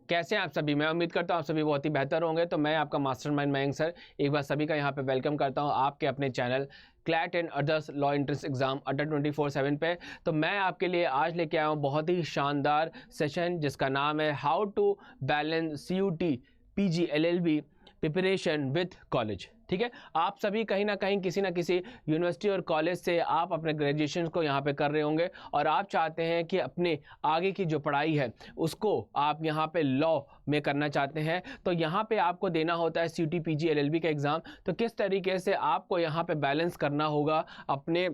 कैसे हैं आप सभी। मैं उम्मीद करता हूँ आप सभी बहुत ही बेहतर होंगे। तो मैं आपका मास्टरमाइंड मयंक सर एक बार सभी का यहाँ पे वेलकम करता हूँ आपके अपने channel CLAT and others law entrance exam अड्डा 24/7 पे। तो मैं आपके लिए आज लेके आया हूँ बहुत ही शानदार सेशन जिसका नाम है how to balance CUT PG LLB preparation with college. ठीक है, आप सभी कहीं ना कहीं किसी ना किसी यूनिवर्सिटी और कॉलेज से आप अपने ग्रेजुएशन को यहाँ पे कर रहे होंगे और आप चाहते हैं कि अपने आगे की जो पढ़ाई है उसको आप यहाँ पे लॉ में करना चाहते हैं। तो यहाँ पे आपको देना होता है CUT PG LLB का एग्ज़ाम। तो किस तरीके से आपको यहाँ पे बैलेंस करना होगा अपने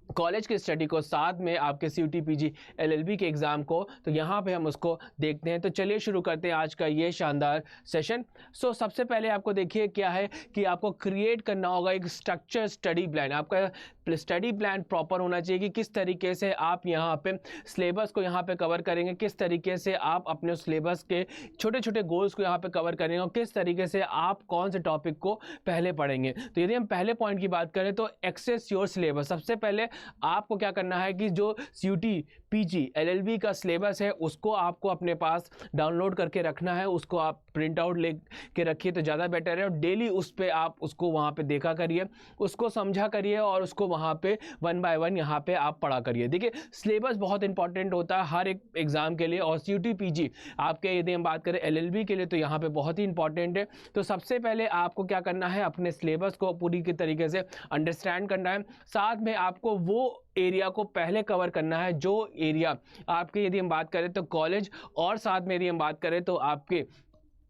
कॉलेज की स्टडी को साथ में आपके CUT PG LLB के एग्ज़ाम को, तो यहाँ पे हम उसको देखते हैं। तो चलिए शुरू करते हैं आज का ये शानदार सेशन। सबसे पहले आपको देखिए क्या है कि आपको क्रिएट करना होगा एक स्ट्रक्चर स्टडी प्लान। आपका स्टडी प्लान प्रॉपर होना चाहिए कि किस तरीके से आप यहाँ पे सिलेबस को यहाँ पे कवर करेंगे, किस तरीके से आप अपने सिलेबस के छोटे छोटे गोल्स को यहाँ पे कवर करेंगे और किस तरीके से आप कौन से टॉपिक को पहले पढ़ेंगे। तो यदि हम पहले पॉइंट की बात करें तो एक्सेस योर सिलेबस। सबसे पहले आपको क्या करना है कि जो CUT PG LLB का सिलेबस है उसको आपको अपने पास डाउनलोड करके रखना है, उसको आप प्रिंट आउट ले के रखिए तो ज़्यादा बेटर है। और डेली उस पर आप उसको वहाँ पे देखा करिए, उसको समझा करिए और उसको वहाँ पे 1 बाय 1 यहाँ पे आप पढ़ा करिए। देखिए सिलेबस बहुत इंपॉर्टेंट होता है हर एक एग्ज़ाम के लिए और CUT PG आपके यदि हम बात करें LLB के लिए तो यहाँ पे बहुत ही इंपॉर्टेंट है। तो सबसे पहले आपको क्या करना है, अपने सिलेबस को पूरी के तरीके से अंडरस्टैंड करना है। साथ में आपको वो एरिया को पहले कवर करना है जो एरिया आपके यदि हम बात करें तो कॉलेज और साथ में यदि हम बात करें तो आपके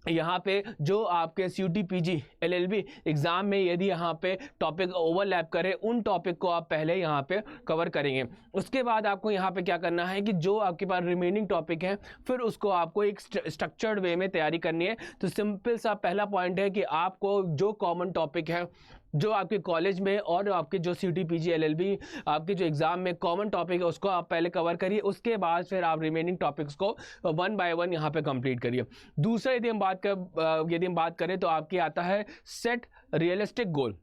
यहाँ पे जो आपके CUT PG LLB एग्ज़ाम में यदि यहाँ पे टॉपिक ओवरलैप करे उन टॉपिक को आप पहले यहाँ पे कवर करेंगे। उसके बाद आपको यहाँ पे क्या करना है कि जो आपके पास रिमेनिंग टॉपिक है फिर उसको आपको एक स्ट्रक्चर्ड वे में तैयारी करनी है। तो सिंपल सा पहला पॉइंट है कि आपको जो कॉमन टॉपिक है जो आपके कॉलेज में और आपके जो CUT PG LLB आपके जो एग्ज़ाम में कॉमन टॉपिक है उसको आप पहले कवर करिए। उसके बाद फिर आप रिमेनिंग टॉपिक्स को 1 बाय 1 यहाँ पे कंप्लीट करिए। दूसरा यदि हम बात करें तो आपके आता है सेट रियलिस्टिक गोल।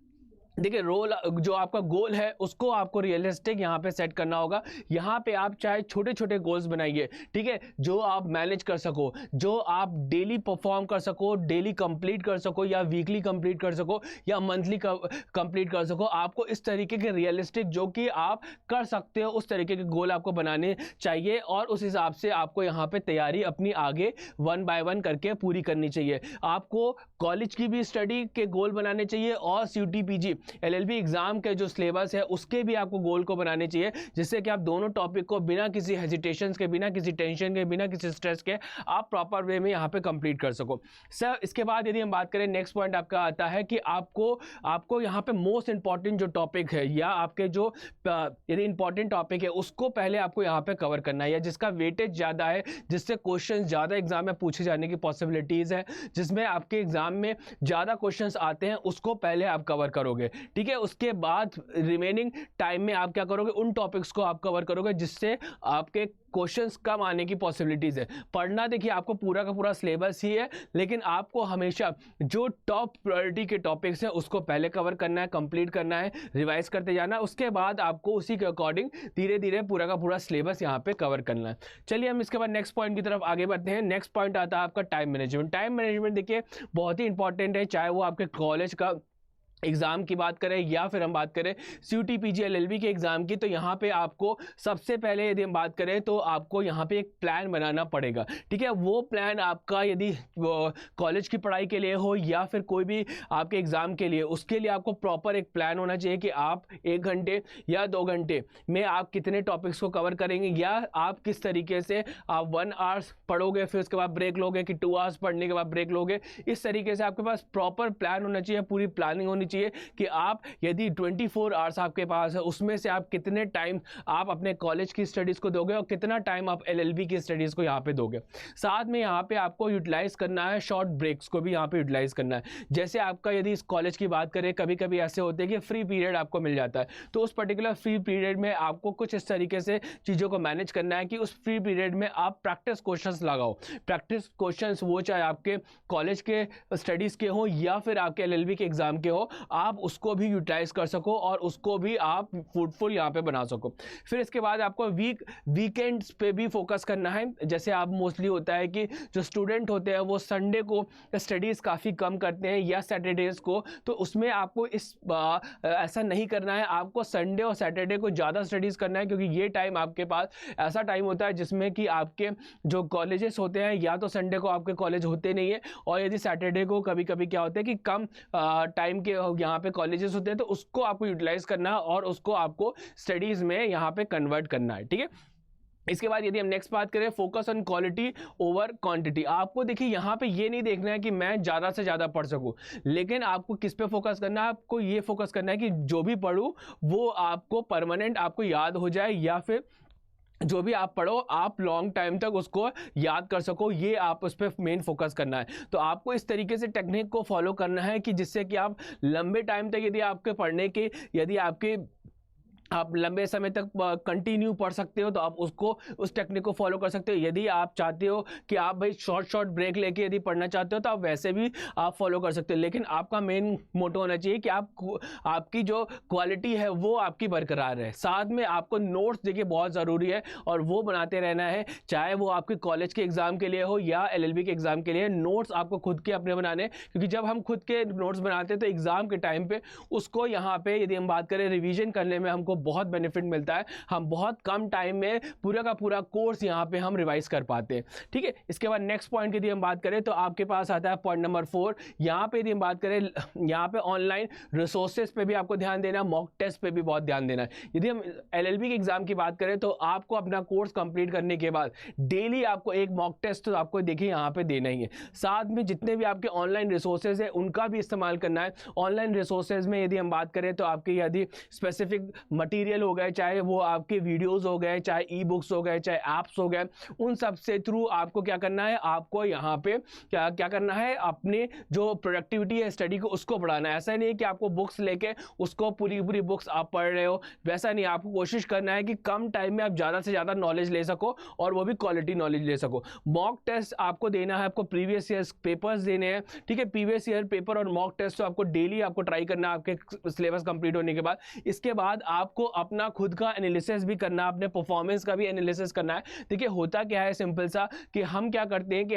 देखिए जो आपका गोल है उसको आपको रियलिस्टिक यहाँ पे सेट करना होगा। यहाँ पे आप चाहे छोटे छोटे गोल्स बनाइए, ठीक है, जो आप मैनेज कर सको, जो आप डेली परफॉर्म कर सको, डेली कंप्लीट कर सको या वीकली कंप्लीट कर सको या मंथली कंप्लीट कर सको। आपको इस तरीके के रियलिस्टिक जो कि आप कर सकते हो उस तरीके के गोल आपको बनाने चाहिए और उस हिसाब से आपको यहाँ पे तैयारी अपनी आगे 1 बाय 1 करके पूरी करनी चाहिए। आपको कॉलेज की भी स्टडी के गोल बनाने चाहिए और CUT PG LLB एग्जाम के जो सिलेबस है उसके भी आपको गोल को बनाने चाहिए, जिससे कि आप दोनों टॉपिक को बिना किसी हेजिटेशन के, बिना किसी टेंशन के, बिना किसी स्ट्रेस के आप प्रॉपर वे में यहाँ पे कंप्लीट कर सको। सर इसके बाद यदि हम बात करें नेक्स्ट पॉइंट आपका आता है कि आपको यहाँ पे मोस्ट इंपॉर्टेंट जो टॉपिक है या आपके जो यदि इंपॉर्टेंट टॉपिक है उसको पहले आपको यहाँ पे कवर करना है या जिसका वेटेज ज़्यादा है, जिससे क्वेश्चन ज़्यादा एग्जाम में पूछे जाने की पॉसिबिलिटीज़ है, जिसमें आपके एग्जाम में ज़्यादा क्वेश्चन आते हैं उसको पहले आप कवर करोगे। ठीक है, उसके बाद रिमेनिंग टाइम में आप क्या करोगे, उन टॉपिक्स को आप कवर करोगे जिससे आपके क्वेश्चंस कम आने की पॉसिबिलिटीज़ है। पढ़ना देखिए आपको पूरा का पूरा सिलेबस ही है, लेकिन आपको हमेशा जो टॉप प्रायोरिटी के टॉपिक्स हैं उसको पहले कवर करना है, कंप्लीट करना है, रिवाइज करते जाना है। उसके बाद आपको उसी के अकॉर्डिंग धीरे धीरे पूरा का पूरा सिलेबस यहाँ पे कवर करना है। चलिए हम इसके बाद नेक्स्ट पॉइंट की तरफ आगे बढ़ते हैं। नेक्स्ट पॉइंट आता है आपका टाइम मैनेजमेंट। टाइम मैनेजमेंट देखिए बहुत ही इंपॉर्टेंट है, चाहे वो आपके कॉलेज का एग्ज़ाम की बात करें या फिर हम बात करें CUT PG LLB के एग्ज़ाम की। तो यहाँ पे आपको सबसे पहले यदि हम बात करें तो आपको यहाँ पे एक प्लान बनाना पड़ेगा। ठीक है, वो प्लान आपका यदि कॉलेज की पढ़ाई के लिए हो या फिर कोई भी आपके एग्ज़ाम के लिए, उसके लिए आपको प्रॉपर एक प्लान होना चाहिए कि आप 1 घंटे या 2 घंटे में आप कितने टॉपिक्स को कवर करेंगे या आप किस तरीके से आप 1 आवर्स पढ़ोगे फिर उसके बाद ब्रेक लोगे कि 2 आवर्स पढ़ने के बाद ब्रेक लोगे। इस तरीके से आपके पास प्रॉपर प्लान होना चाहिए, पूरी प्लानिंग होनी चाहिए कि आप यदि 24 आवर्स आपके पास है उसमें से आप कितने टाइम आप अपने कॉलेज की स्टडीज़ को दोगे और कितना टाइम आप LLB की स्टडीज़ को यहाँ पे दोगे। साथ में यहाँ पे आपको यूटिलाइज करना है शॉर्ट ब्रेक्स को भी यहाँ पे यूटिलाइज करना है। जैसे आपका यदि इस कॉलेज की बात करें कभी कभी ऐसे होते हैं कि फ्री पीरियड आपको मिल जाता है, तो उस पर्टिकुलर फ्री पीरियड में आपको कुछ इस तरीके से चीज़ों को मैनेज करना है कि उस फ्री पीरियड में आप प्रैक्टिस क्वेश्चंस लगाओ। प्रैक्टिस क्वेश्चंस वो चाहे आपके कॉलेज के स्टडीज़ के हो या फिर आपके LLB के एग्ज़ाम के हो, आप उसको भी यूटिलाइज कर सको और उसको भी आप फ्रूटफुल यहाँ पे बना सको। फिर इसके बाद आपको वीकेंड्स पे भी फोकस करना है। जैसे आप मोस्टली होता है कि जो स्टूडेंट होते हैं वो संडे को स्टडीज़ काफ़ी कम करते हैं या सैटरडेज़ को, तो उसमें आपको ऐसा नहीं करना है। आपको संडे और सैटरडे को ज़्यादा स्टडीज़ करना है, क्योंकि ये टाइम आपके पास ऐसा टाइम होता है जिसमें कि आपके जो कॉलेजेस होते हैं, या तो संडे को आपके कॉलेज होते नहीं है, और यदि सैटरडे को कभी कभी क्या होता है कि कम टाइम के यहाँ पे कॉलेजेस होते हैं, तो उसको आपको यूटिलाइज करना है और उसको आपको स्टडीज़ में यहाँ पे कन्वर्ट करना है। ठीक है, इसके बाद यदि हम नेक्स्ट बात करें, focus on quality over quantity. आपको देखिए यहाँ पे ये नहीं देखना है कि मैं ज़्यादा से ज़्यादा पढ़ सकूँ, लेकिन आपको किस पे फोकस करना है, आपको ये फोकस करना है कि जो भी पढ़ूँ वो आपको परमानेंट आपको याद हो जाए, या फिर जो भी आप पढ़ो आप लॉन्ग टाइम तक उसको याद कर सको, ये आप उस पर मेन फोकस करना है। तो आपको इस तरीके से टेक्निक को फॉलो करना है कि जिससे कि आप लंबे टाइम तक यदि आपके पढ़ने के यदि आप लंबे समय तक कंटिन्यू पढ़ सकते हो, तो आप उसको उस टेक्निक को फॉलो कर सकते हो। यदि आप चाहते हो कि आप भाई शॉर्ट ब्रेक लेके यदि पढ़ना चाहते हो, तो आप वैसे भी आप फॉलो कर सकते हो, लेकिन आपका मेन मोटो होना चाहिए कि आपकी जो क्वालिटी है वो आपकी बरकरार है। साथ में आपको नोट्स देखिए बहुत ज़रूरी है, और वो बनाते रहना है, चाहे वो आपके कॉलेज के एग्ज़ाम के लिए हो या LLB के एग्ज़ाम के लिए। नोट्स आपको खुद के अपने बनाने, क्योंकि जब हम खुद के नोट्स बनाते हैं तो एग्ज़ाम के टाइम पे उसको यहाँ पे यदि हम बात करें रिवीजन करने में हमको बहुत बेनिफिट मिलता है। हम बहुत कम टाइम में पूरा का पूरा कोर्स यहाँ पे हम रिवाइज कर पाते हैं। ठीक है, इसके बाद नेक्स्ट पॉइंट यदि हम बात करें तो आपके पास आता है पॉइंट नंबर 4। यहाँ पे यदि हम बात करें, यहाँ पे ऑनलाइन रिसोर्सेज पे भी आपको ध्यान देना, मॉक टेस्ट पे भी बहुत ध्यान देना है। यदि हम LLB के एग्जाम की बात करें तो आपको अपना कोर्स कंप्लीट करने के बाद डेली आपको एक मॉक टेस्ट तो आपको देखिए यहाँ पे देना ही है। साथ में जितने भी आपके ऑनलाइन रिसोर्सेज है उनका भी इस्तेमाल करना है। ऑनलाइन रिसोर्सेज में यदि हम बात करें तो आपके यदि स्पेसिफिक मटीरियल हो गए, चाहे वो आपके वीडियोस हो गए, चाहे ई बुक्स हो गए, चाहे ऐप्स हो गए, उन सब से थ्रू आपको क्या करना है, आपको यहाँ पे क्या करना है, अपने जो प्रोडक्टिविटी है स्टडी को उसको बढ़ाना है। ऐसा नहीं है कि आपको बुक्स लेके उसको पूरी बुक्स आप पढ़ रहे हो, वैसा नहीं। आपको कोशिश करना है कि कम टाइम में आप ज़्यादा से ज़्यादा नॉलेज ले सको, और वो भी क्वालिटी नॉलेज ले सको। मॉक टेस्ट आपको देना है, आपको प्रीवियस ईयर पेपर्स देने हैं। ठीक है, प्रीवियस ईयर पेपर और मॉक टेस्ट तो आपको डेली आपको ट्राई करना है आपके सिलेबस कंप्लीट होने के बाद। इसके बाद आपको अपना खुद का एनालिसिस भी करना है, अपने परफॉर्मेंस का भी एनालिसिस करना है। देखिए होता क्या है सिंपल सा, कि हम क्या करते हैं कि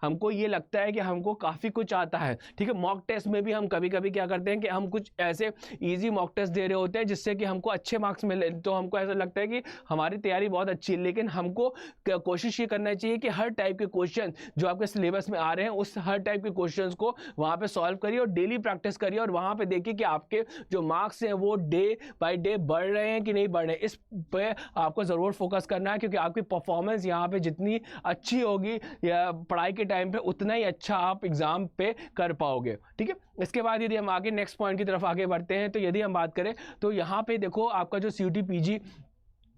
हमको ये लगता है कि हमको काफ़ी कुछ आता है। ठीक है, मॉक टेस्ट में भी हम कभी कभी क्या करते हैं कि हम कुछ ऐसे ईजी मॉक टेस्ट दे रहे होते हैं जिससे कि हमको अच्छे मार्क्स मिले, तो हमको ऐसा लगता है कि हमारी तैयारी बहुत अच्छी है। लेकिन हमको कोशिश ये करना चाहिए कि हर टाइप के क्वेश्चन जो आपके सिलेबस में आ रहे हैं, उस हर टाइप के क्वेश्चंस को वहाँ पे सॉल्व करिए और डेली प्रैक्टिस करिए, और वहाँ पे देखिए कि आपके जो मार्क्स हैं वो डे बाय डे बढ़ रहे हैं कि नहीं बढ़ रहे हैं। इस पे आपको ज़रूर फोकस करना है, क्योंकि आपकी परफॉर्मेंस यहाँ पे जितनी अच्छी होगी या पढ़ाई के टाइम पे, उतना ही अच्छा आप एग्ज़ाम पे कर पाओगे। ठीक है, इसके बाद यदि हम आगे नेक्स्ट पॉइंट की तरफ आगे बढ़ते हैं, तो यदि हम बात करें तो यहाँ पे देखो आपका जो CUET PG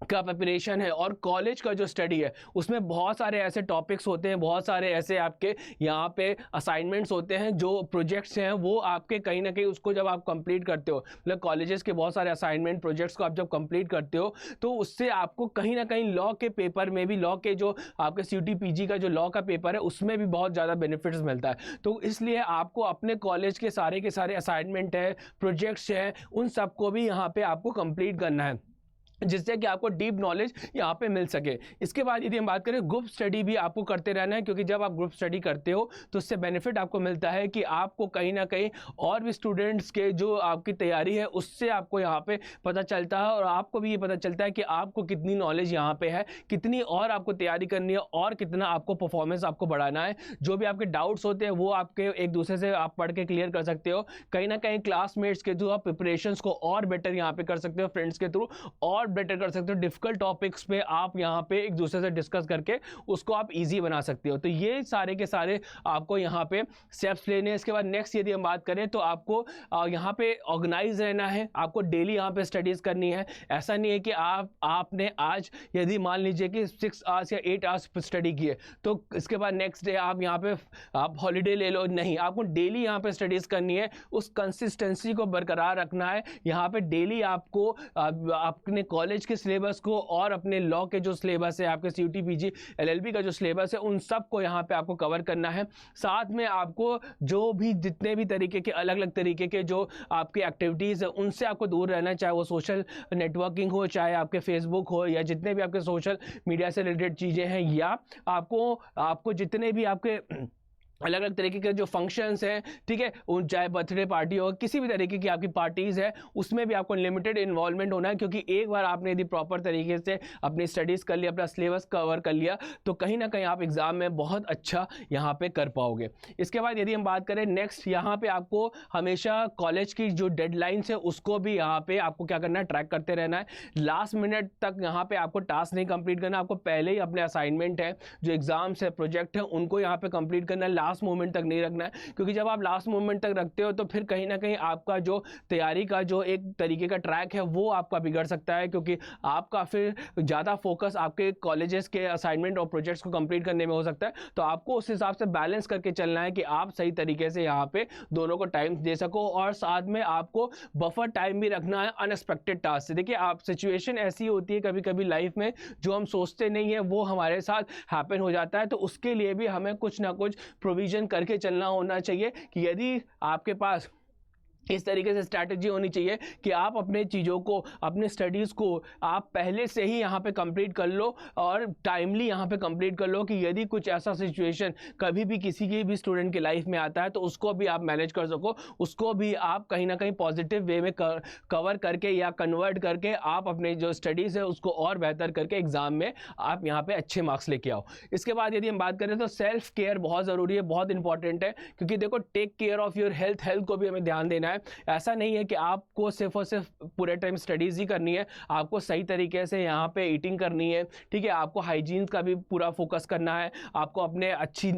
का प्रिपरेशन है और कॉलेज का जो स्टडी है, उसमें बहुत सारे ऐसे टॉपिक्स होते हैं, बहुत सारे ऐसे आपके यहाँ पे असाइनमेंट्स होते हैं, जो प्रोजेक्ट्स हैं वो आपके कहीं ना कहीं उसको जब आप कंप्लीट करते हो, मतलब कॉलेजेस के बहुत सारे असाइनमेंट प्रोजेक्ट्स को आप जब कंप्लीट करते हो, तो उससे आपको कहीं ना कहीं लॉ के पेपर में भी, लॉ के जो आपके CUET PG का जो लॉ का पेपर है उसमें भी बहुत ज़्यादा बेनिफिट्स मिलता है। तो इसलिए आपको अपने कॉलेज के सारे असाइनमेंट है, प्रोजेक्ट्स हैं, उन सबको भी यहाँ पर आपको कंप्लीट करना है, जिससे कि आपको डीप नॉलेज यहाँ पे मिल सके। इसके बाद यदि हम बात करें, ग्रुप स्टडी भी आपको करते रहना है, क्योंकि जब आप ग्रुप स्टडी करते हो तो उससे बेनिफिट आपको मिलता है कि आपको कहीं ना कहीं और भी स्टूडेंट्स के जो आपकी तैयारी है उससे आपको यहाँ पे पता चलता है, और आपको भी ये पता चलता है कि आपको कितनी नॉलेज यहाँ पे है, कितनी और आपको तैयारी करनी है, और कितना आपको परफॉर्मेंस आपको बढ़ाना है। जो भी आपके डाउट्स होते हैं वो आपके एक दूसरे से आप पढ़ के क्लियर कर सकते हो। कहीं ना कहीं क्लासमेट्स के थ्रू आप प्रिपरेशंस को और बेटर यहाँ पे कर सकते हो, फ्रेंड्स के थ्रू और बेटर कर सकते हो। डिफिकल्ट टॉपिक्स पे आप यहाँ पे एक दूसरे से डिस्कस करके उसको आप इजी बना सकते हो। तो ये सारे के सारे आपको यहाँ पे स्टेप्स लेने हैं। इसके बाद नेक्स्ट यदि हम बात करें तो आपको यहाँ पे ऑर्गेनाइज रहना है, आपको डेली यहाँ पे स्टडीज करनी है। ऐसा नहीं है कि आपने आज यदि मान लीजिए कि 6 आवर्स या 8 आवर्स स्टडी किए तो इसके बाद नेक्स्ट डे आप यहाँ पे आप हॉलीडे ले लो, नहीं, आपको डेली यहाँ पे स्टडीज करनी है। उस कंसिस्टेंसी को बरकरार रखना है। यहाँ पे डेली आपको अपने कॉलेज के सिलेबस को और अपने लॉ के जो सिलेबस है, आपके CUT PG LLB का जो सिलेबस है, उन सब को यहाँ पे आपको कवर करना है। साथ में आपको जो भी जितने भी तरीके के अलग अलग तरीके के जो आपकी एक्टिविटीज़ है उनसे आपको दूर रहना, चाहे वो सोशल नेटवर्किंग हो, चाहे आपके फेसबुक हो, या जितने भी आपके सोशल मीडिया से रिलेटेड चीज़ें हैं, या आपको जितने भी आपके अलग अलग तरीके के जो फंक्शंस हैं, ठीक है, उन चाहे बर्थडे पार्टी हो, किसी भी तरीके की आपकी पार्टीज़ है, उसमें भी आपको लिमिटेड इन्वॉल्वमेंट होना है। क्योंकि एक बार आपने यदि प्रॉपर तरीके से अपनी स्टडीज़ कर लिया, अपना सिलेबस कवर कर लिया, तो कहीं ना कहीं आप एग्ज़ाम में बहुत अच्छा यहाँ पे कर पाओगे। इसके बाद यदि हम बात करें नेक्स्ट, यहाँ पे आपको हमेशा कॉलेज की जो डेडलाइंस है उसको भी यहाँ पे आपको क्या करना है, ट्रैक करते रहना है। लास्ट मिनट तक यहाँ पे आपको टास्क नहीं कंप्लीट करना, आपको पहले ही अपने असाइनमेंट है, जो एग्जाम्स है, प्रोजेक्ट है, उनको यहाँ पे कंप्लीट करना है, लास्ट मोमेंट तक नहीं रखना है। क्योंकि जब आप लास्ट मोमेंट तक रखते हो तो फिर कहीं ना कहीं आपका जो तैयारी का जो एक तरीके का ट्रैक है वो आपका बिगड़ सकता है, क्योंकि आपका फिर ज़्यादा फोकस आपके कॉलेजेस के असाइनमेंट और प्रोजेक्ट्स को कंप्लीट करने में हो सकता है। तो आपको उस हिसाब से बैलेंस करके चलना है कि आप सही तरीके से यहाँ पे दोनों को टाइम दे सको, और साथ में आपको बफर टाइम भी रखना है अनएक्सपेक्टेड टास्क से। देखिए, आप सिचुएशन ऐसी होती है कभी कभी लाइफ में, जो हम सोचते नहीं है वो हमारे साथ हैपन हो जाता है। तो उसके लिए भी हमें कुछ ना कुछ प्रोविजन करके चलना होना चाहिए कि यदि आपके पास इस तरीके से स्ट्रैटेजी होनी चाहिए कि आप अपने चीज़ों को, अपने स्टडीज़ को आप पहले से ही यहाँ पे कंप्लीट कर लो, और टाइमली यहाँ पे कंप्लीट कर लो, कि यदि कुछ ऐसा सिचुएशन कभी भी किसी की भी स्टूडेंट की लाइफ में आता है तो उसको भी आप मैनेज कर सको, उसको भी आप कहीं ना कहीं पॉजिटिव वे में कवर करके या कन्वर्ट करके आप अपने जो स्टडीज़ है उसको और बेहतर करके एग्ज़ाम में आप यहाँ पर अच्छे मार्क्स लेके आओ। इसके बाद यदि हम बात करें तो सेल्फ केयर बहुत ज़रूरी है, बहुत इंपॉर्टेंट है। क्योंकि देखो, take care of your health को भी हमें ध्यान देना है। ऐसा नहीं है कि आपको सिर्फ और सिर्फ पूरे टाइम स्टडीज़ ही करनी है, आपको सही तरीके से यहाँ पे ईटिंग करनी है, ठीक है, आपको हाइजीन का भी पूरा फोकस करना है, आपको अपने अच्छी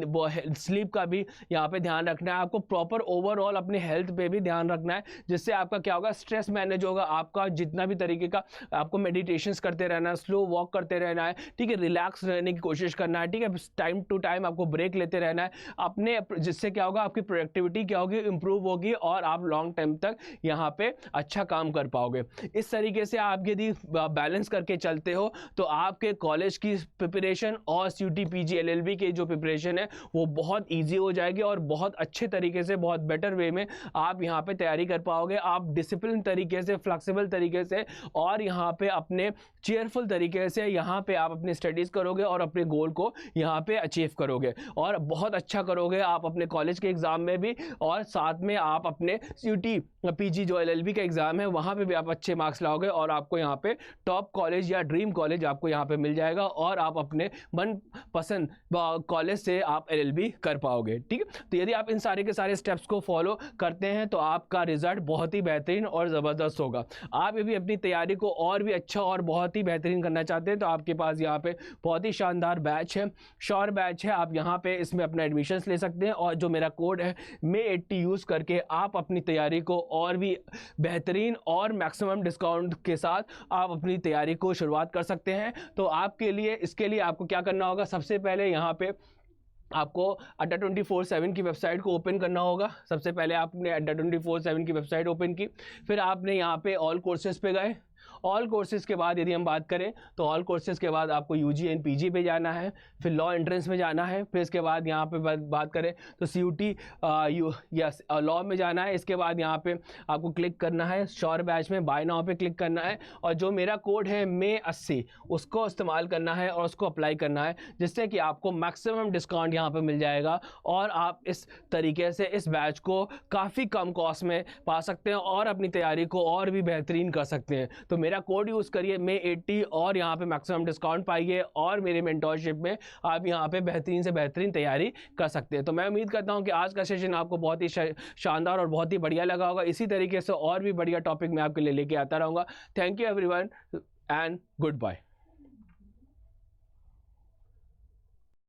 स्लीप का भी यहाँ पे ध्यान रखना है, आपको प्रॉपर ओवरऑल अपने हेल्थ पे भी ध्यान रखना है, जिससे आपका क्या होगा, स्ट्रेस मैनेज होगा। आपका जितना भी तरीके का आपको मेडिटेशंस करते रहना है, स्लो वॉक करते रहना है, ठीक है, रिलैक्स रहने की कोशिश करना है, ठीक है, टाइम टू टाइम आपको ब्रेक लेते रहना है अपने, जिससे क्या होगा, आपकी प्रोडक्टिविटी क्या होगी, इंप्रूव होगी, और आप लॉन्ग टाइम तक यहाँ पे अच्छा काम कर पाओगे। इस तरीके से आप यदि बैलेंस करके चलते हो तो आपके कॉलेज की प्रिपरेशन और CUT PG LLB की जो प्रिपरेशन है वो बहुत इजी हो जाएगी, और बहुत अच्छे तरीके से, बहुत बेटर वे में आप यहाँ पे तैयारी कर पाओगे। आप डिसिप्लिन तरीके से, फ्लेक्सिबल तरीके से, और यहाँ पे अपने चेयरफुल तरीके से यहाँ पे आप अपनी स्टडीज़ करोगे और अपने गोल को यहाँ पे अचीव करोगे, और बहुत अच्छा करोगे आप अपने कॉलेज के एग्ज़ाम में भी, और साथ में आप अपने CUT PG जो LLB का एग्ज़ाम है वहाँ पे भी आप अच्छे मार्क्स लाओगे, और आपको यहाँ पे टॉप कॉलेज या ड्रीम कॉलेज आपको यहाँ पे मिल जाएगा, और आप अपने मनपसंद कॉलेज से आप LLB कर पाओगे। ठीक है, तो यदि आप इन सारे के सारे स्टेप्स को फॉलो करते हैं तो आपका रिजल्ट बहुत ही बेहतरीन और ज़बरदस्त होगा। आप यदि अपनी तैयारी को और भी अच्छा और बहुत ही बेहतरीन करना चाहते हैं तो आपके पास यहाँ पे बहुत ही शानदार बैच है, श्योर बैच है। आप यहाँ पे इसमें अपना एडमिशन्स ले सकते हैं, और जो मेरा कोड है May80 यूज़ करके आप अपनी तैयारी को और भी बेहतरीन और मैक्सिमम डिस्काउंट के साथ आप अपनी तैयारी को शुरुआत कर सकते हैं। तो आपके लिए, इसके लिए आपको क्या करना होगा, सबसे पहले यहाँ पे आपको अड्डा 24/7 की वेबसाइट को ओपन करना होगा। सबसे पहले आपने अड्डा 24/7 की वेबसाइट ओपन की, फिर आपने यहाँ पे ऑल कोर्सेज पे गए। ऑल कोर्सेज के बाद यदि हम बात करें तो ऑल कोर्सेज के बाद आपको UG एंड PG पे जाना है, फिर लॉ एंट्रेंस में जाना है, फिर इसके बाद यहाँ पे बात करें तो CUT यस लॉ में जाना है। इसके बाद यहाँ पे आपको क्लिक करना है श्योर बैच में, बाय नाउ पे क्लिक करना है, और जो मेरा कोड है May80 उसको इस्तेमाल करना है और उसको अप्लाई करना है, जिससे कि आपको मैक्सिमम डिस्काउंट यहाँ पर मिल जाएगा, और आप इस तरीके से इस बैच को काफ़ी कम कॉस्ट में पा सकते हैं और अपनी तैयारी को और भी बेहतरीन कर सकते हैं। तो मेरा कोड यूज़ करिए May80 और यहाँ पे मैक्सिमम डिस्काउंट पाइए, और मेरे मेंटोरशिप में आप यहाँ पे बेहतरीन से बेहतरीन तैयारी कर सकते हैं। तो मैं उम्मीद करता हूँ कि आज का सेशन आपको बहुत ही शानदार और बहुत ही बढ़िया लगा होगा। इसी तरीके से और भी बढ़िया टॉपिक मैं आपके लिए लेके आता रहूँगा। Thank you everyone and good bye.